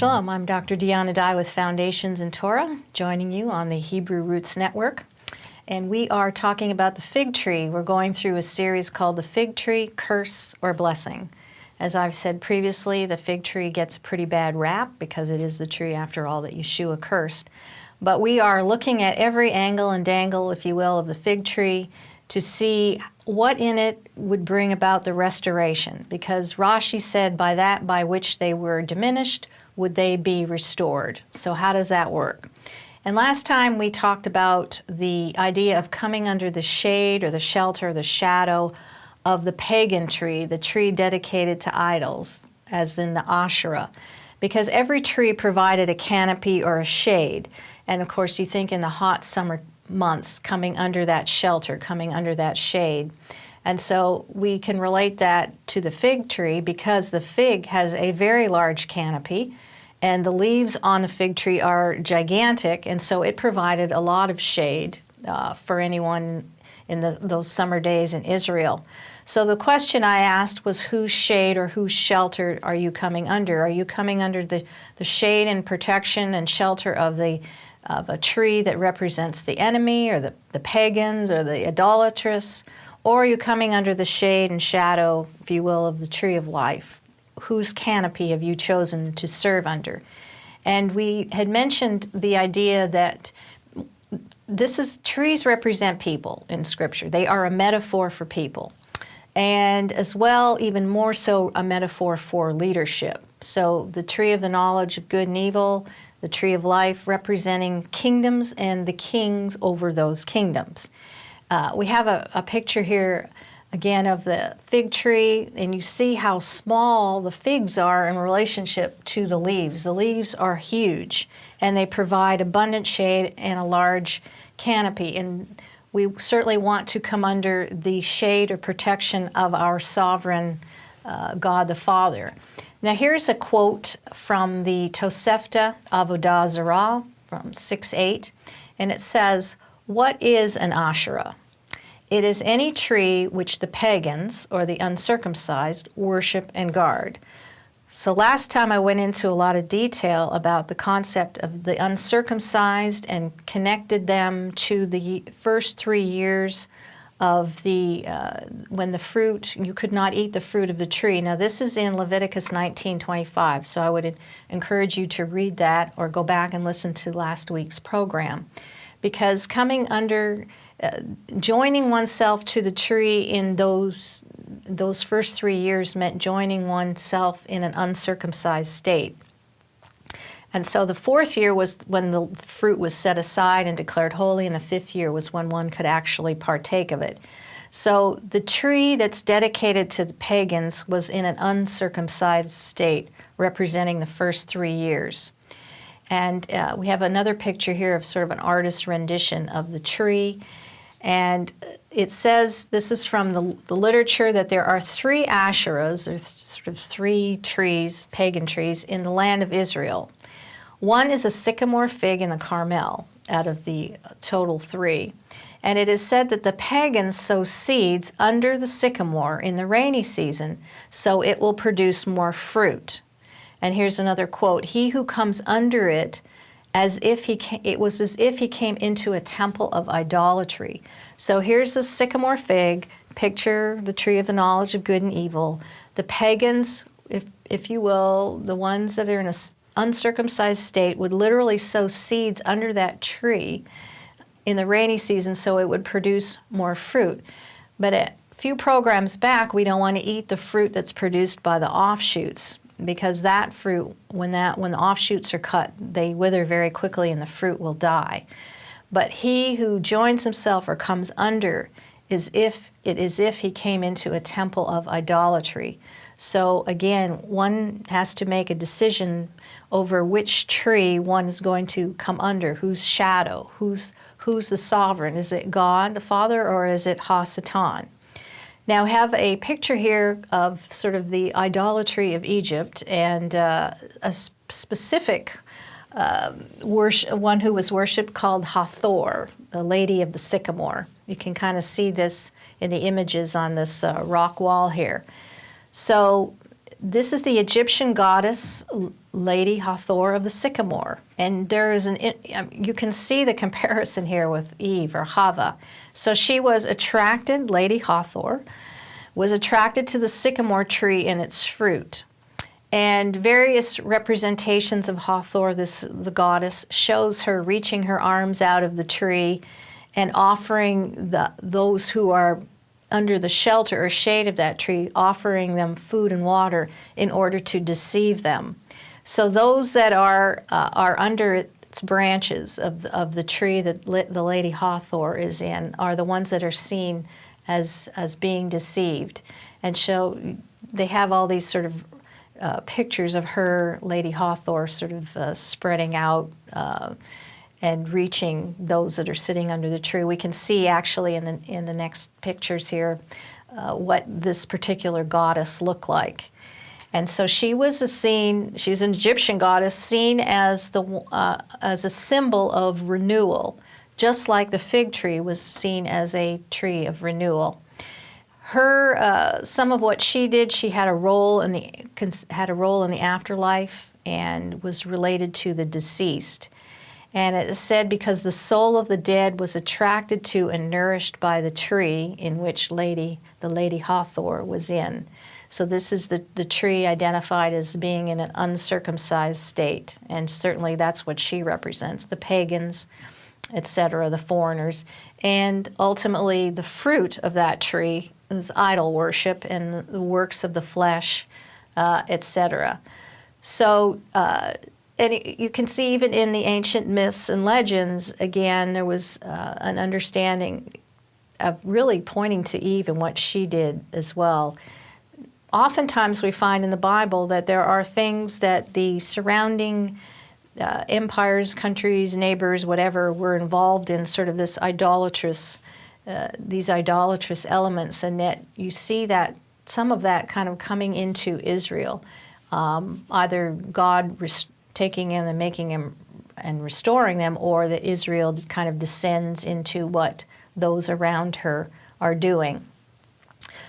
Shalom, I'm Dr. Dinah Dye with Foundations in Torah, joining you on the Hebrew Roots Network. And we are talking about the fig tree. We're going through a series called The Fig Tree, Curse or Blessing. As I've said previously, the fig tree gets a pretty bad rap because it is the tree, after all, that Yeshua cursed. But we are looking at every angle and dangle, if you will, of the fig tree to see what in it would bring about the restoration. Because Rashi said, by that by which they were diminished, would they be restored? So how does that work? And last time we talked about the idea of coming under the shade or the shelter or the shadow of the pagan tree, the tree dedicated to idols, as in the Asherah. Because every tree provided a canopy or a shade. And of course you think in the hot summer months, coming under that shelter, coming under that shade. And so we can relate that to the fig tree because the fig has a very large canopy and the leaves on the fig tree are gigantic, and so it provided a lot of shade for anyone in those summer days in Israel. So the question I asked was, whose shade or whose shelter are you coming under? Are you coming under the shade and protection and shelter of a tree that represents the enemy or the pagans or the idolatrous? Or are you coming under the shade and shadow, if you will, of the tree of life? Whose canopy have you chosen to serve under? And we had mentioned the idea that trees represent people in Scripture. They are a metaphor for people. And as well, even more so, a metaphor for leadership. So the tree of the knowledge of good and evil, the tree of life representing kingdoms and the kings over those kingdoms. We have a picture here, again, of the fig tree, and you see how small the figs are in relationship to the leaves. The leaves are huge, and they provide abundant shade and a large canopy. And we certainly want to come under the shade or protection of our sovereign God the Father. Now here's a quote from the Tosefta Avodah Zarah from 6:8, and it says, "What is an Asherah? It is any tree which the pagans, or the uncircumcised, worship and guard." So last time I went into a lot of detail about the concept of the uncircumcised and connected them to the first 3 years of when the fruit, you could not eat the fruit of the tree. Now this is in Leviticus 19:25, so I would encourage you to read that or go back and listen to last week's program. Because coming under, joining oneself to the tree in those first 3 years meant joining oneself in an uncircumcised state. And so the 4th year was when the fruit was set aside and declared holy, and the 5th year was when one could actually partake of it. So the tree that's dedicated to the pagans was in an uncircumcised state, representing the first 3 years. And we have another picture here of sort of an artist's rendition of the tree. And it says, this is from the literature, that there are 3 Asherahs, or sort of 3 trees, pagan trees, in the land of Israel. One is a sycamore fig in the Carmel, out of the total 3. And it is said that the pagans sow seeds under the sycamore in the rainy season, so it will produce more fruit. And here's another quote: "He who comes under it, it was as if he came into a temple of idolatry." So here's the sycamore fig, picture the tree of the knowledge of good and evil. The pagans, if you will, the ones that are in an uncircumcised state, would literally sow seeds under that tree in the rainy season so it would produce more fruit. But a few programs back, we don't want to eat the fruit that's produced by the offshoots, because that fruit, when the offshoots are cut, they wither very quickly and the fruit will die. But he who joins himself or comes under is as if he came into a temple of idolatry. So again, one has to make a decision over which tree one is going to come under, whose shadow, who's the sovereign. Is it God the Father, or is it Ha-Satan? Now I have a picture here of sort of the idolatry of Egypt, and a specific one who was worshipped called Hathor, the Lady of the Sycamore. You can kind of see this in the images on this rock wall here. So this is the Egyptian goddess, Lady Hathor of the sycamore. And there is you can see the comparison here with Eve or Hava. So she was attracted, Lady Hathor, was attracted to the sycamore tree and its fruit. And various representations of Hathor, the goddess, shows her reaching her arms out of the tree and offering those who are under the shelter or shade of that tree, offering them food and water in order to deceive them. So those that are under its branches of the tree that the Lady Hathor is in are the ones that are seen as being deceived. And so they have all these sort of pictures of her, Lady Hathor, sort of spreading out and reaching those that are sitting under the tree. We can see actually in the next pictures here what this particular goddess looked like. And so she was she's an Egyptian goddess seen as a symbol of renewal, just like the fig tree was seen as a tree of renewal. Some of what she did, she had a role in the afterlife and was related to the deceased. And it is said because the soul of the dead was attracted to and nourished by the tree in which the Lady Hathor was in. So this is the tree identified as being in an uncircumcised state, and certainly that's what she represents, the pagans, etc., the foreigners. And ultimately the fruit of that tree is idol worship and the works of the flesh, etc. So, and you can see even in the ancient myths and legends, again, there was an understanding of really pointing to Eve and what she did as well. Oftentimes we find in the Bible that there are things that the surrounding empires, countries, neighbors, whatever, were involved in sort of this these idolatrous elements, and that you see that some of that kind of coming into Israel, either God taking them and making them and restoring them, or that Israel kind of descends into what those around her are doing.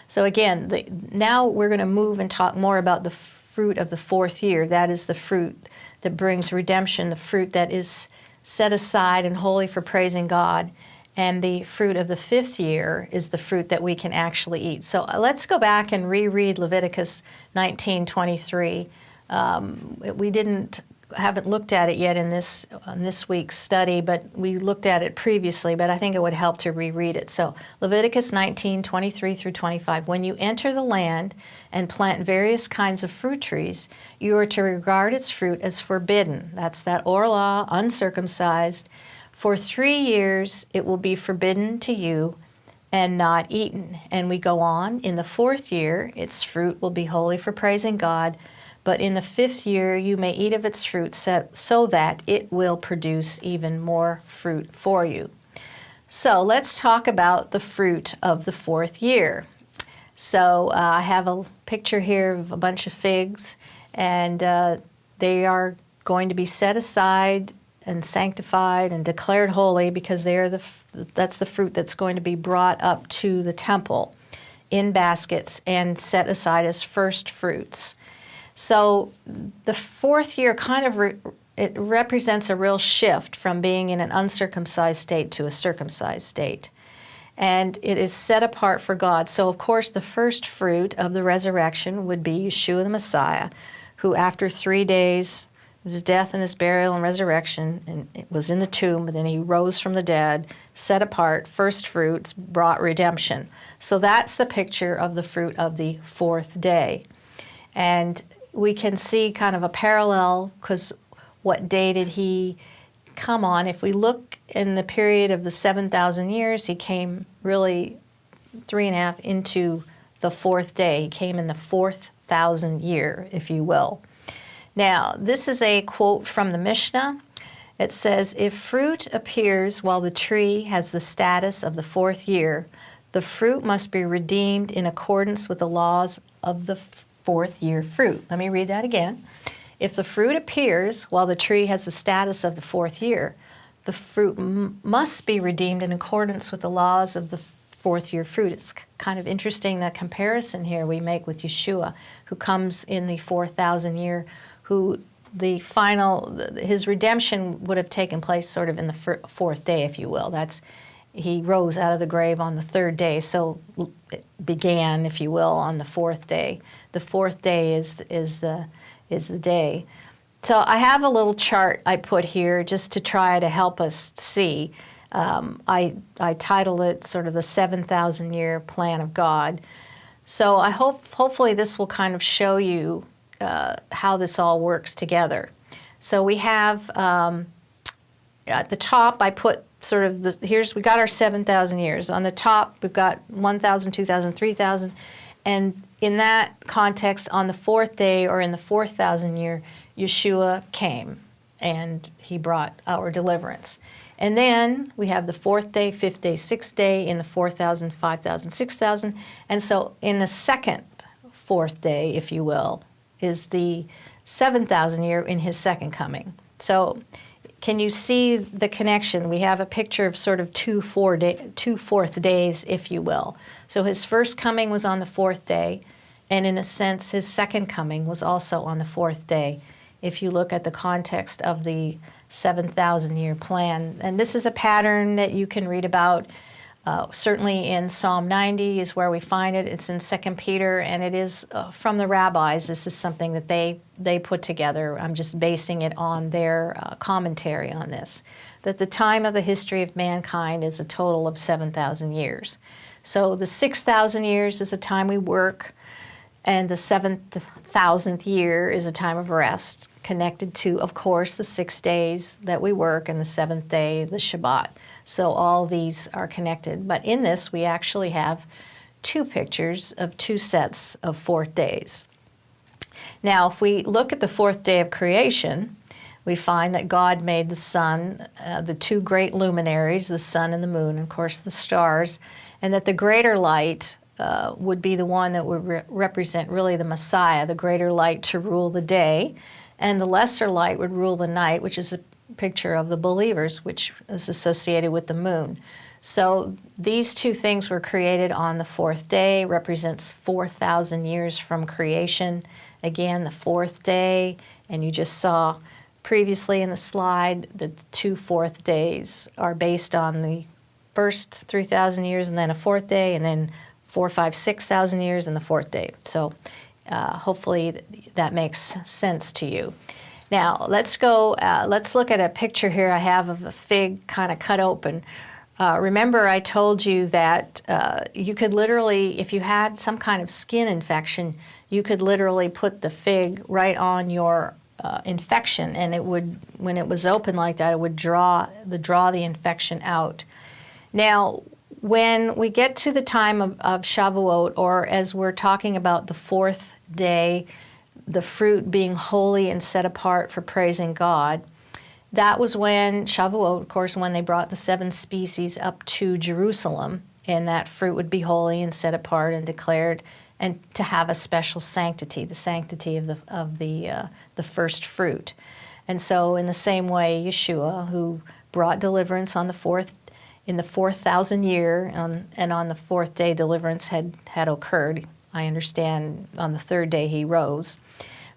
So again, now we're going to move and talk more about the fruit of the fourth year. That is the fruit that brings redemption, the fruit that is set aside and holy for praising God. And the fruit of the fifth year is the fruit that we can actually eat. So let's go back and reread Leviticus 19:23. We haven't looked at it yet in this week's study, but we looked at it previously, but I think it would help to reread it. So Leviticus 19:23 through 25. When you enter the land and plant various kinds of fruit trees, you are to regard its fruit as forbidden. That's that orlah, uncircumcised. For 3 years it will be forbidden to you and not eaten. And we go on. In the fourth year, its fruit will be holy for praising God. But in the fifth year, you may eat of its fruit so that it will produce even more fruit for you. So let's talk about the fruit of the fourth year. So I have a picture here of a bunch of figs, and they are going to be set aside and sanctified and declared holy because that's the fruit that's going to be brought up to the temple in baskets and set aside as first fruits. So the fourth year kind of it represents a real shift from being in an uncircumcised state to a circumcised state. And it is set apart for God. So of course the first fruit of the resurrection would be Yeshua the Messiah, who after 3 days, his death and his burial and resurrection, and it was in the tomb, and then he rose from the dead, set apart, first fruits, brought redemption. So that's the picture of the fruit of the fourth day. And we can see kind of a parallel, because what day did he come on? If we look in the period of the 7,000 years, he came really 3.5 into the fourth day. He came in the 4,000th year, if you will. Now, this is a quote from the Mishnah. It says, if fruit appears while the tree has the status of the fourth year, the fruit must be redeemed in accordance with the laws of the fourth year fruit. Let me read that again. If the fruit appears while the tree has the status of the fourth year, the fruit must be redeemed in accordance with the laws of the fourth year fruit. It's kind of interesting, the comparison here we make with Yeshua, who comes in the 4,000 year, who his redemption would have taken place sort of in the fourth day, if you will. He rose out of the grave on the third day, so it began, if you will, on the fourth day. The fourth day is the day. So I have a little chart I put here just to try to help us see. I title it sort of the 7,000 year plan of God. So I hopefully this will kind of show you how this all works together. So we have at the top I put sort of we got our 7,000 years. On the top we've got 1,000, 2,000, 3,000, and in that context, on the fourth day or in the 4,000 year, Yeshua came and he brought our deliverance. And then we have the fourth day, fifth day, sixth day in the 4,000, 5,000, 6,000. And so in the second fourth day, if you will, is the 7,000 year in his second coming. So can you see the connection? We have a picture of sort of two fourth days, if you will. So his first coming was on the fourth day, and in a sense, his second coming was also on the fourth day, if you look at the context of the 7,000 year plan. And this is a pattern that you can read about. Certainly in Psalm 90 is where we find it. It's in 2 Peter, and it is from the rabbis. This is something that they put together. I'm just basing it on their commentary on this, that the time of the history of mankind is a total of 7,000 years. So the 6,000 years is a time we work, and the 7,000th year is a time of rest, connected to, of course, the 6 days that we work, and the seventh day, the Shabbat. So all these are connected. But in this, we actually have two pictures of two sets of fourth days. Now, if we look at the fourth day of creation, we find that God made the sun, the two great luminaries, the sun and the moon, and of course the stars, and that the greater light would be the one that would represent really the Messiah, the greater light to rule the day, and the lesser light would rule the night, which is a picture of the believers, which is associated with the moon. So these two things were created on the fourth day, represents 4,000 years from creation. Again, the fourth day, and you just saw previously in the slide that the two fourth days are based on the first 3,000 years and then a fourth day, and then 4, 5, 6,000 years and the fourth day. So hopefully that makes sense to you. Now, let's look at a picture here I have of a fig kind of cut open. Remember I told you that you could literally, if you had some kind of skin infection, you could literally put the fig right on your infection, and it would, when it was open like that, it would draw the infection out. Now, when we get to the time of Shavuot, or as we're talking about the fourth day, the fruit being holy and set apart for praising God, that was when Shavuot, of course, when they brought the 7 species up to Jerusalem, and that fruit would be holy and set apart and declared, and to have a special sanctity, the sanctity of the first fruit. And so, in the same way, Yeshua, who brought deliverance on the 4,000 year, and on the fourth day, deliverance had occurred. I understand on the third day he rose.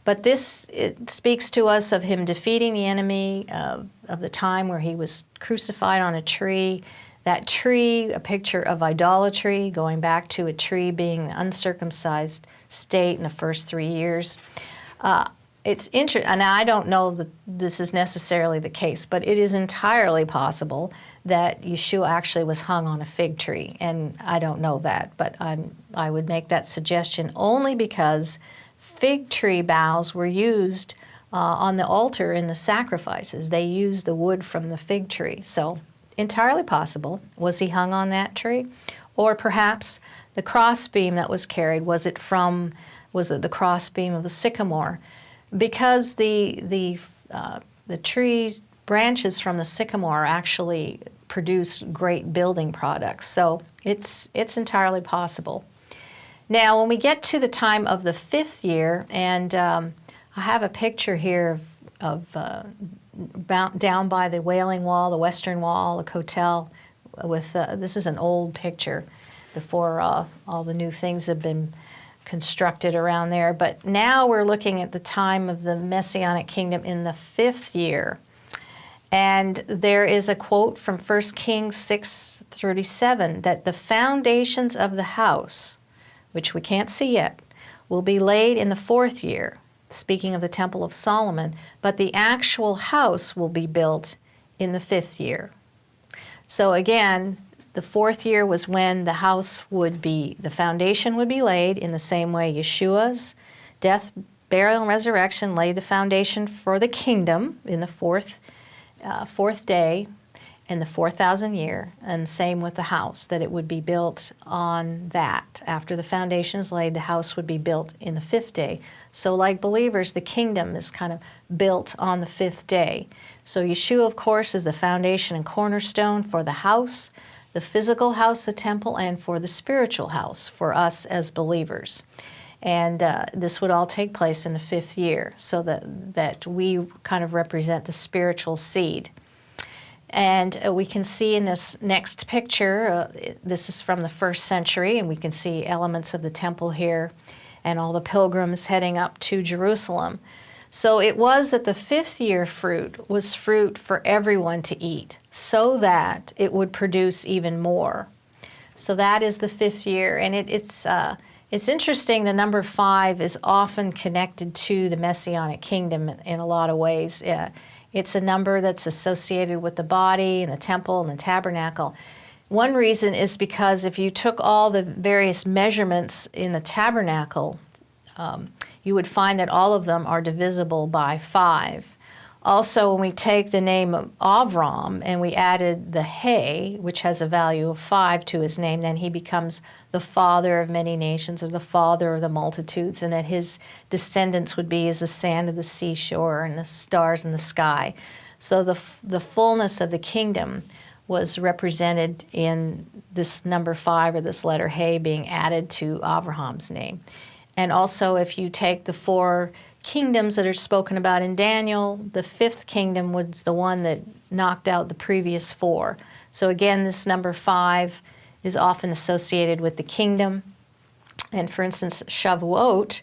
But it speaks to us of him defeating the enemy, of the time where he was crucified on a tree. That tree, a picture of idolatry, going back to a tree being the uncircumcised state in the first 3 years. It's interesting, and I don't know that this is necessarily the case, but it is entirely possible that Yeshua actually was hung on a fig tree, and I don't know that, but I would make that suggestion only because fig tree boughs were used on the altar in the sacrifices. They used the wood from the fig tree, so entirely possible. Was he hung on that tree? Or perhaps the crossbeam that was carried, was it the crossbeam of the sycamore? Because the trees, branches from the sycamore actually produce great building products. So it's entirely possible. Now, when we get to the time of the 5th year, and I have a picture here of down by the Wailing Wall, the Western Wall, the Kotel, with this is an old picture. before all the new things have been constructed around there. But now we're looking at the time of the Messianic Kingdom in the 5th year. And there is a quote from 1 Kings 6:37 that the foundations of the house, which we can't see yet, will be laid in the 4th year, speaking of the Temple of Solomon, but the actual house will be built in the 5th year. So again, the 4th year was when the house would be, the foundation would be laid in the same way Yeshua's death, burial, and resurrection laid the foundation for the kingdom in the fourth day in the 4,000 year, and same with the house, that it would be built on that. After the foundation is laid, the house would be built in the 5th day. So like believers, the kingdom is kind of built on the 5th day. So Yeshua, of course, is the foundation and cornerstone for the house, the physical house, the temple, and for the spiritual house for us as believers. And this would all take place in the 5th year, so that we kind of represent the spiritual seed. And we can see in this next picture, this is from the 1st century, and we can see elements of the temple here and all the pilgrims heading up to Jerusalem. So it was that the 5th year fruit was fruit for everyone to eat, so that it would produce even more. So that is the 5th year, and it's interesting, the number 5 is often connected to the Messianic Kingdom in a lot of ways. It's a number that's associated with the body and the temple and the tabernacle. One reason is because if you took all the various measurements in the tabernacle, you would find that all of them are divisible by 5. Also, when we take the name of Avram and we added the He, which has a value of 5 to his name, then he becomes the father of many nations, or the father of the multitudes, and that his descendants would be as the sand of the seashore and the stars in the sky. So the fullness of the kingdom was represented in this number 5, or this letter He, being added to Abraham's name. And also, if you take the 4 kingdoms that are spoken about in Daniel, the 5th kingdom was the one that knocked out the previous 4. So again, this number 5 is often associated with the kingdom. And for instance, Shavuot,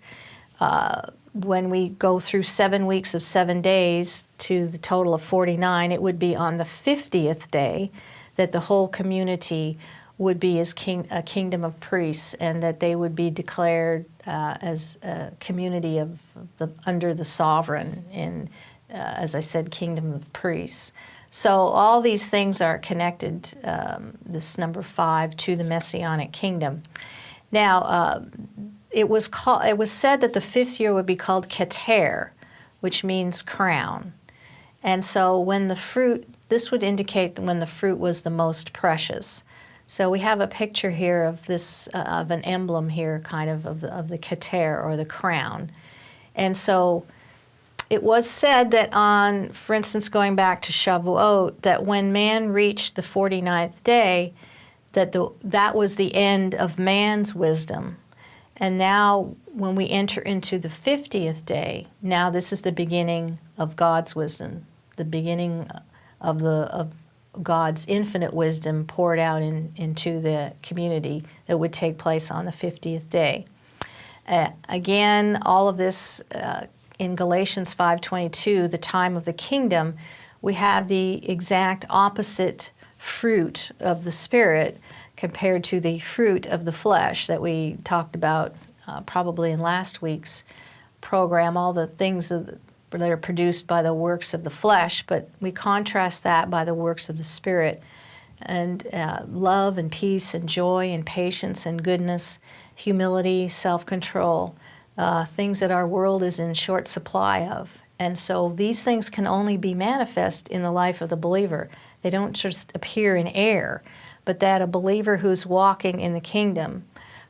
when we go through 7 weeks of 7 days to the total of 49, it would be on the 50th day that the whole community would be as a kingdom of priests, and that they would be declared as a community of under the sovereign in, as I said, kingdom of priests. So all these things are connected, this number 5, to the Messianic kingdom. Now, it was said that the 5th year would be called Keter, which means crown. And so when the fruit, this would indicate when the fruit was the most precious. So we have a picture here of this, of an emblem here, kind of the Keter, or the crown. And so it was said that on, for instance, going back to Shavuot, that when man reached the 49th day, that was the end of man's wisdom. And now when we enter into the 50th day, now this is the beginning of God's wisdom, the beginning of God's infinite wisdom poured out into the community that would take place on the 50th day. Again, all of this in Galatians 5:22, the time of the kingdom, we have the exact opposite fruit of the Spirit compared to the fruit of the flesh that we talked about probably in last week's program, all the things that are produced by the works of the flesh, but we contrast that by the works of the Spirit, and love and peace and joy and patience and goodness, humility, self-control, things that our world is in short supply of. And so these things can only be manifest in the life of the believer. They don't just appear in air, but that a believer who's walking in the kingdom,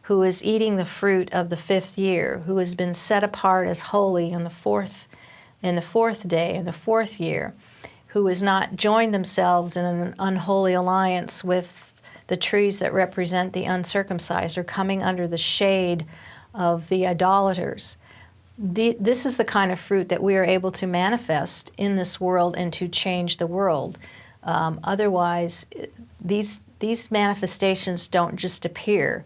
who is eating the fruit of the 5th year, who has been set apart as holy in the 4th day, in the 4th year, who has not joined themselves in an unholy alliance with the trees that represent the uncircumcised, or coming under the shade of the idolaters. This is the kind of fruit that we are able to manifest in this world and to change the world. Otherwise, these these manifestations don't just appear.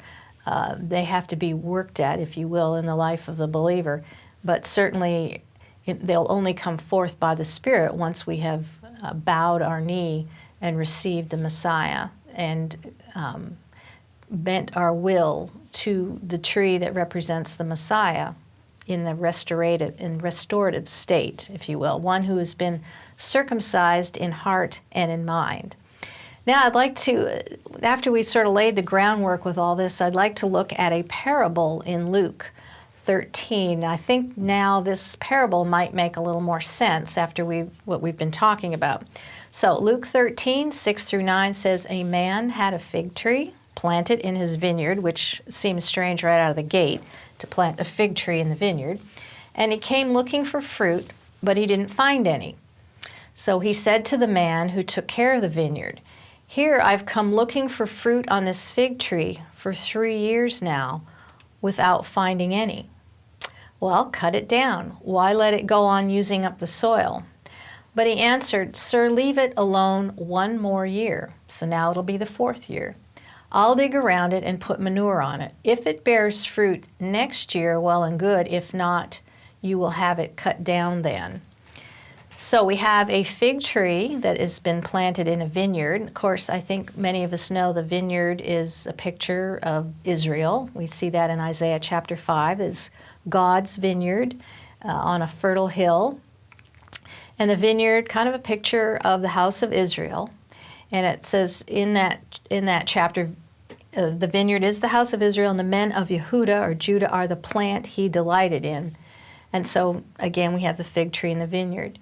They have to be worked at, if you will, in the life of the believer. But certainly they'll only come forth by the Spirit once we have bowed our knee and received the Messiah and bent our will to the tree that represents the Messiah in the restorative state, if you will, one who has been circumcised in heart and in mind. Now I'd like to, after we've sort of laid the groundwork with all this, I'd like to look at a parable in Luke 13. I think now this parable might make a little more sense after what we've been talking about. So Luke 13, 6 through 9 says, "A man had a fig tree planted in his vineyard," which seems strange right out of the gate, to plant a fig tree in the vineyard. "And he came looking for fruit, but he didn't find any. So he said to the man who took care of the vineyard, 'Here I've come looking for fruit on this fig tree for 3 years now without finding any.' 'Well, cut it down. Why let it go on using up the soil?' But he answered, 'Sir, leave it alone 1 more year.' So now it'll be the 4th year. 'I'll dig around it and put manure on it. If it bears fruit next year, well and good. If not, you will have it cut down then.'" So we have a fig tree that has been planted in a vineyard. Of course, I think many of us know the vineyard is a picture of Israel. We see that in Isaiah chapter 5 as God's vineyard on a fertile hill. And the vineyard, kind of a picture of the house of Israel. And it says in that chapter, the vineyard is the house of Israel, and the men of Yehuda or Judah are the plant he delighted in. And so, again, we have the fig tree and the vineyard.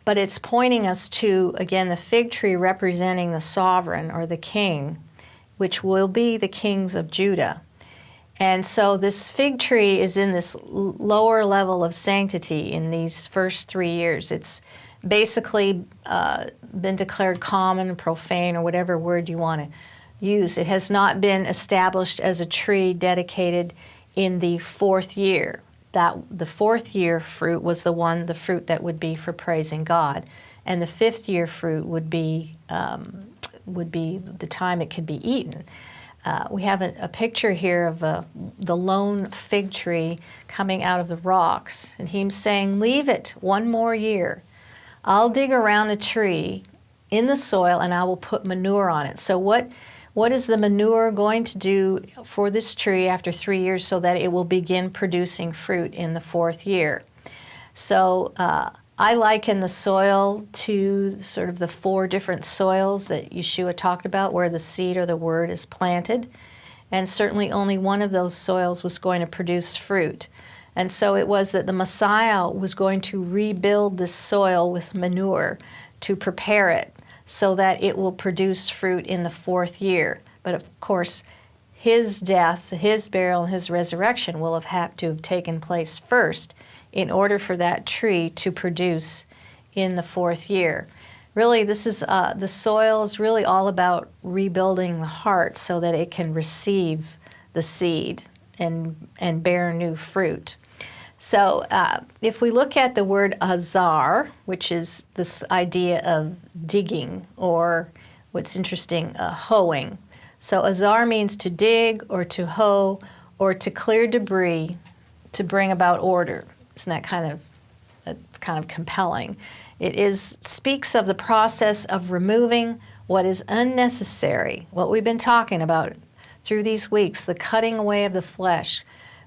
But it's pointing us to, again, the fig tree representing the sovereign or the king, which will be the kings of Judah. And so this fig tree is in this lower level of sanctity in these first 3 years. It's basically been declared common, profane, or whatever word you want to use. It has not been established as a tree dedicated in the 4th year. That the 4th year fruit was the fruit that would be for praising God, and the 5th year fruit would be the time it could be eaten. We have a picture here of the lone fig tree coming out of the rocks, and he's saying, "Leave it 1 more year. I'll dig around the tree in the soil, and I will put manure on it." So what is the manure going to do for this tree after 3 years so that it will begin producing fruit in the 4th year? So I liken the soil to sort of the 4 different soils that Yeshua talked about where the seed or the word is planted. And certainly only one of those soils was going to produce fruit. And so it was that the Messiah was going to rebuild this soil with manure to prepare it so that it will produce fruit in the 4th year. But of course, his death, his burial, and his resurrection will have had to have taken place first in order for that tree to produce in the 4th year. Really, this is the soil is really all about rebuilding the heart so that it can receive the seed and bear new fruit. So if we look at the word azar, which is this idea of digging, or what's interesting, hoeing. So azar means to dig or to hoe or to clear debris to bring about order. Isn't that kind of compelling? It speaks of the process of removing what is unnecessary, what we've been talking about through these weeks, the cutting away of the flesh,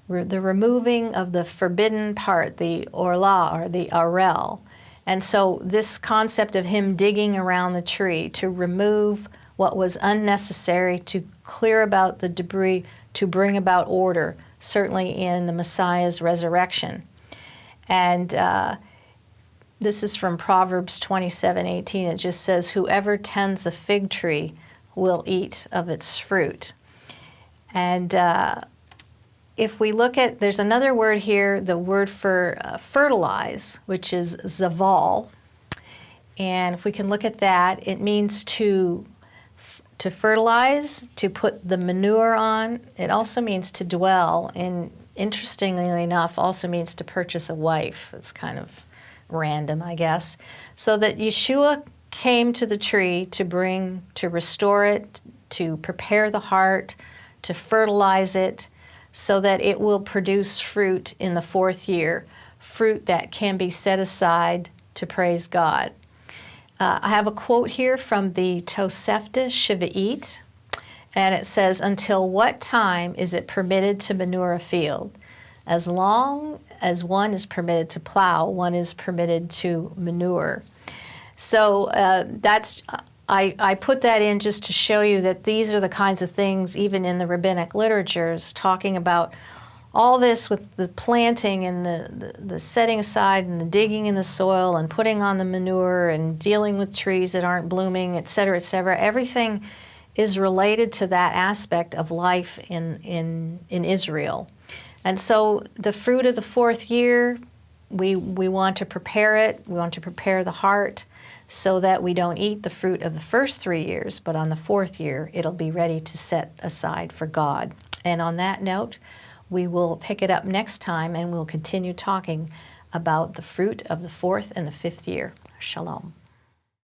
the removing of the forbidden part, the orla or the arel. And so this concept of him digging around the tree to remove what was unnecessary, to clear about the debris, to bring about order, certainly in the Messiah's resurrection. And this is from Proverbs 27:18. It just says, "Whoever tends the fig tree will eat of its fruit." And if we look at, there's another word here, the word for fertilize, which is zaval. And if we can look at that, it means to fertilize, to put the manure on. It also means to dwell, and interestingly enough, also means to purchase a wife. It's kind of random, I guess. So that Yeshua came to the tree to restore it, to prepare the heart, to fertilize it, so that it will produce fruit in the 4th year, fruit that can be set aside to praise God. I have a quote here from the Tosefta Shiva'it, and it says, "Until what time is it permitted to manure a field? As long as one is permitted to plow, one is permitted to manure." So I put that in just to show you that these are the kinds of things, even in the rabbinic literatures, talking about all this with the planting and the setting aside and the digging in the soil and putting on the manure and dealing with trees that aren't blooming, et cetera, et cetera. Everything is related to that aspect of life in Israel. And so the fruit of the 4th year, we want to prepare it. We want to prepare the heart so that we don't eat the fruit of the first 3 years, but on the 4th year, it'll be ready to set aside for God. And on that note, we will pick it up next time, and we'll continue talking about the fruit of the 4th and the 5th year. Shalom.